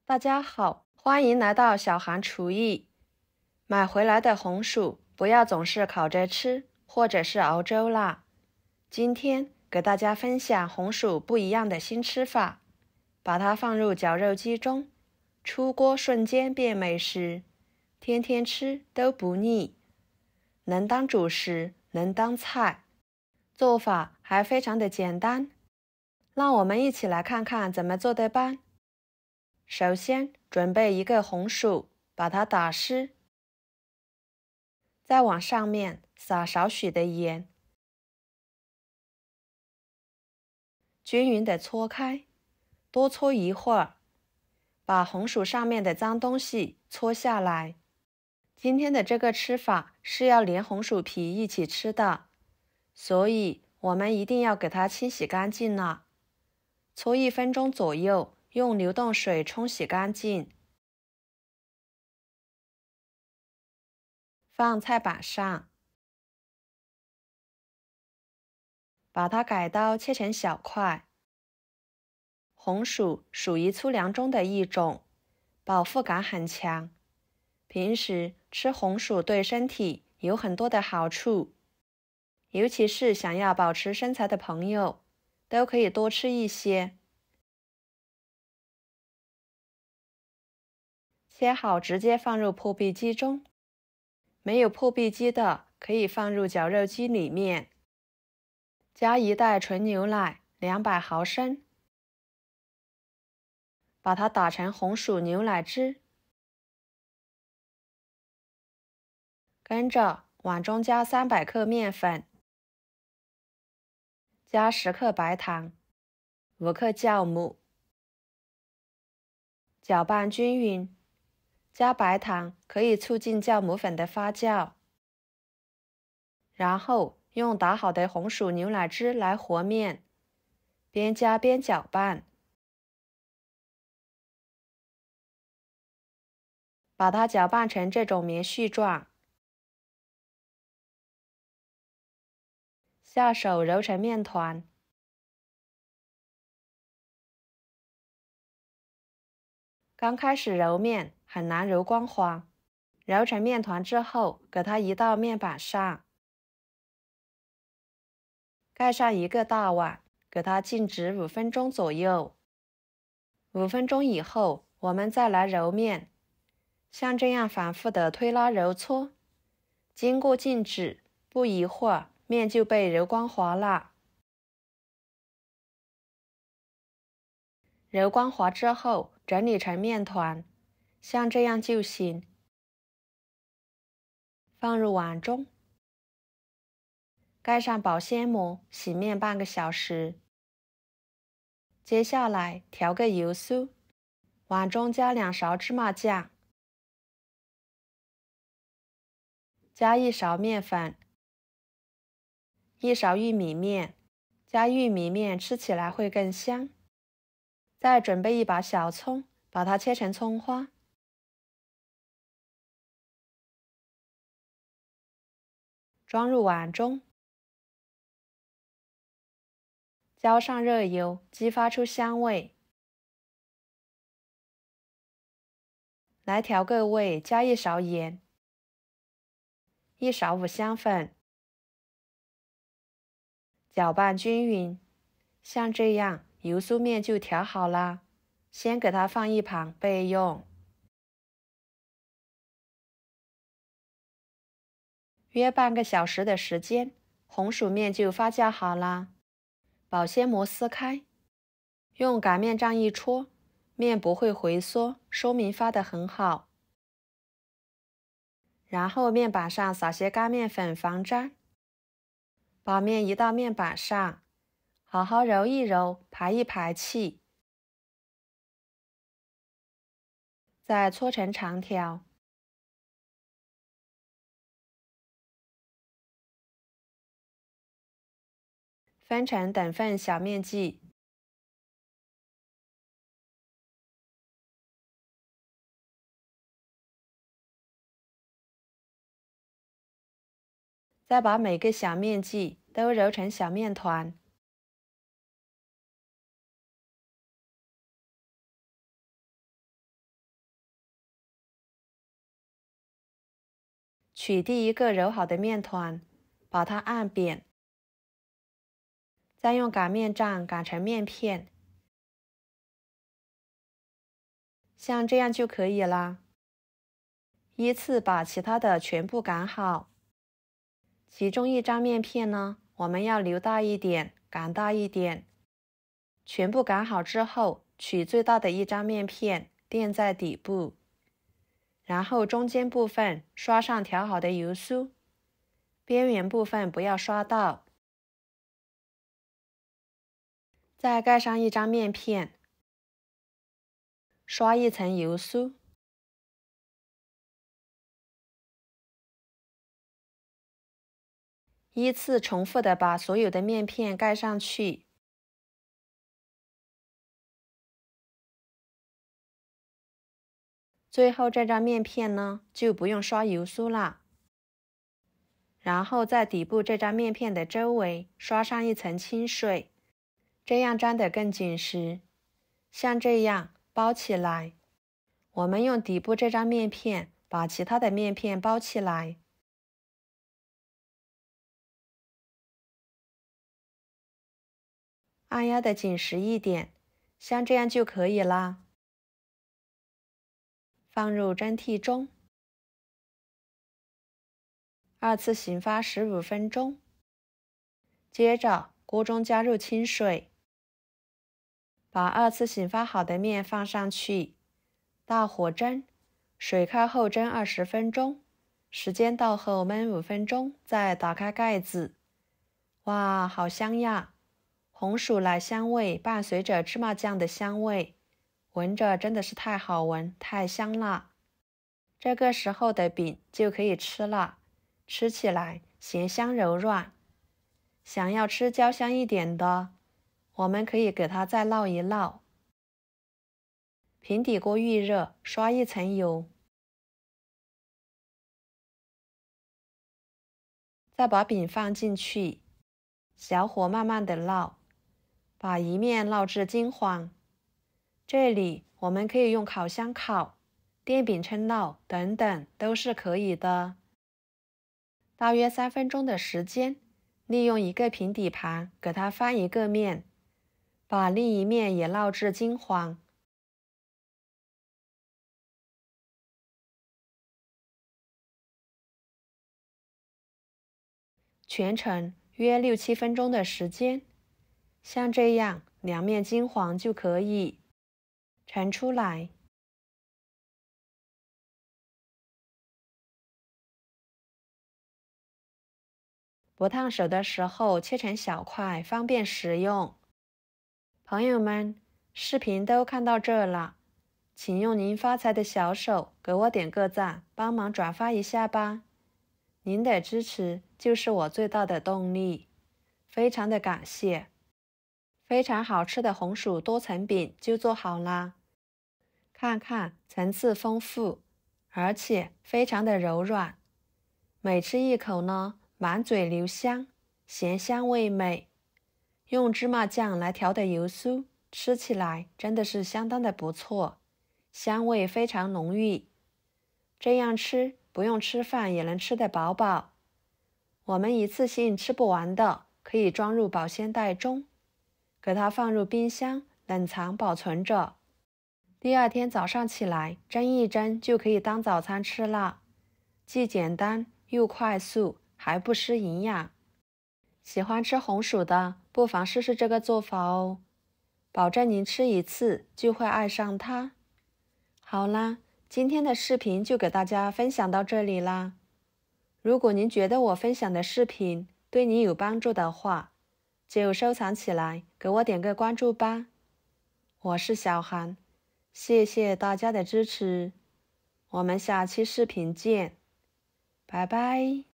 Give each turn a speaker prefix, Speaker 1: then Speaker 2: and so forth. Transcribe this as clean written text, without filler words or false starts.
Speaker 1: 大家好，欢迎来到小韩厨艺。买回来的红薯不要总是烤着吃，或者是熬粥啦。今天给大家分享红薯不一样的新吃法，把它放入绞肉机中，出锅瞬间变美食，天天吃都不腻，能当主食，能当菜，做法还非常的简单。让我们一起来看看怎么做的吧。首先准备一个红薯，把它打湿，再往上面撒少许的盐，均匀的搓开，多搓一会儿，把红薯上面的脏东西搓下来。今天的这个吃法是要连红薯皮一起吃的，所以我们一定要给它清洗干净了。搓1分钟左右，用流动水冲洗干净。放菜板上，把它改刀切成小块。红薯属于粗粮中的一种，饱腹感很强。平时吃红薯对身体有很多的好处，尤其是想要保持身材的朋友，都可以多吃一些。切好直接放入破壁机中，没有破壁机的可以放入绞肉机里面。加1袋纯牛奶200毫升，把它打成红薯牛奶汁。跟着碗中加300克面粉，加10克白糖，5克酵母，搅拌均匀。加白糖可以促进酵母粉的发酵。然后用打好的红薯牛奶汁来和面，边加边搅拌，把它搅拌成这种棉絮状。下手揉成面团，刚开始揉面很难揉光滑，揉成面团之后，给它移到面板上，盖上一个大碗，给它静置5分钟左右。5分钟以后，我们再来揉面，像这样反复的推拉揉搓，经过静止，不一会儿，面就被揉光滑了。揉光滑之后，整理成面团，像这样就行。放入碗中，盖上保鲜膜，洗面半个小时。接下来调个油酥，碗中加2勺芝麻酱，加1勺面粉，1勺玉米面，加玉米面吃起来会更香。再准备1把小葱，把它切成葱花，装入碗中，浇上热油，激发出香味。来调个味，加1勺盐，1勺五香粉，搅拌均匀。像这样，油酥面就调好啦，先给它放一旁备用。约半个小时的时间，红薯面就发酵好啦。保鲜膜撕开，用擀面杖一戳，面不会回缩，说明发得很好。然后面板上撒些干面粉防粘，把面移到面板上，好好揉一揉，排一排气，再搓成长条。分成等份小面剂，再把每个小面剂都揉成小面团。取第一个揉好的面团，把它按扁，再用擀面杖擀成面片，像这样就可以啦。依次把其他的全部擀好。其中一张面片呢，我们要留大一点，擀大一点。全部擀好之后，取最大的一张面片垫在底部，然后中间部分刷上调好的油酥，边缘部分不要刷到。再盖上一张面片，刷一层油酥，依次重复的把所有的面片盖上去。最后这张面片呢，就不用刷油酥啦。然后在底部这张面片的周围刷上一层清水，这样粘得更紧实。像这样包起来。我们用底部这张面片把其他的面片包起来。按压的紧实一点，像这样就可以啦。放入蒸屉中，二次醒发15分钟。接着锅中加入清水，把二次醒发好的面放上去，大火蒸，水开后蒸20分钟，时间到后焖5分钟，再打开盖子。哇，好香呀！红薯奶香味伴随着芝麻酱的香味，闻着真的是太好闻，太香了。这个时候的饼就可以吃了，吃起来咸香柔软。想要吃焦香一点的，我们可以给它再烙一烙。平底锅预热，刷一层油，再把饼放进去，小火慢慢的烙，把一面烙至金黄。这里我们可以用烤箱烤、电饼铛烙等等都是可以的。大约3分钟的时间，利用一个平底盘给它翻一个面，把另一面也烙至金黄。全程约6、7分钟的时间，像这样两面金黄就可以盛出来。不烫手的时候切成小块，方便食用。朋友们，视频都看到这了，请用您发财的小手给我点个赞，帮忙转发一下吧。您的支持就是我最大的动力，非常的感谢。非常好吃的红薯多层饼就做好啦，看看层次丰富，而且非常的柔软，每吃一口呢，满嘴留香，咸香味美。用芝麻酱来调的油酥，吃起来真的是相当的不错，香味非常浓郁。这样吃不用吃饭也能吃得饱饱。我们一次性吃不完的，可以装入保鲜袋中，给它放入冰箱冷藏保存着。第二天早上起来蒸一蒸就可以当早餐吃了，既简单又快速，还不失营养。喜欢吃红薯的，不妨试试这个做法哦，保证您吃一次就会爱上它。好啦，今天的视频就给大家分享到这里啦。如果您觉得我分享的视频对你有帮助的话，就收藏起来，给我点个关注吧。我是小韩，谢谢大家的支持，我们下期视频见，拜拜。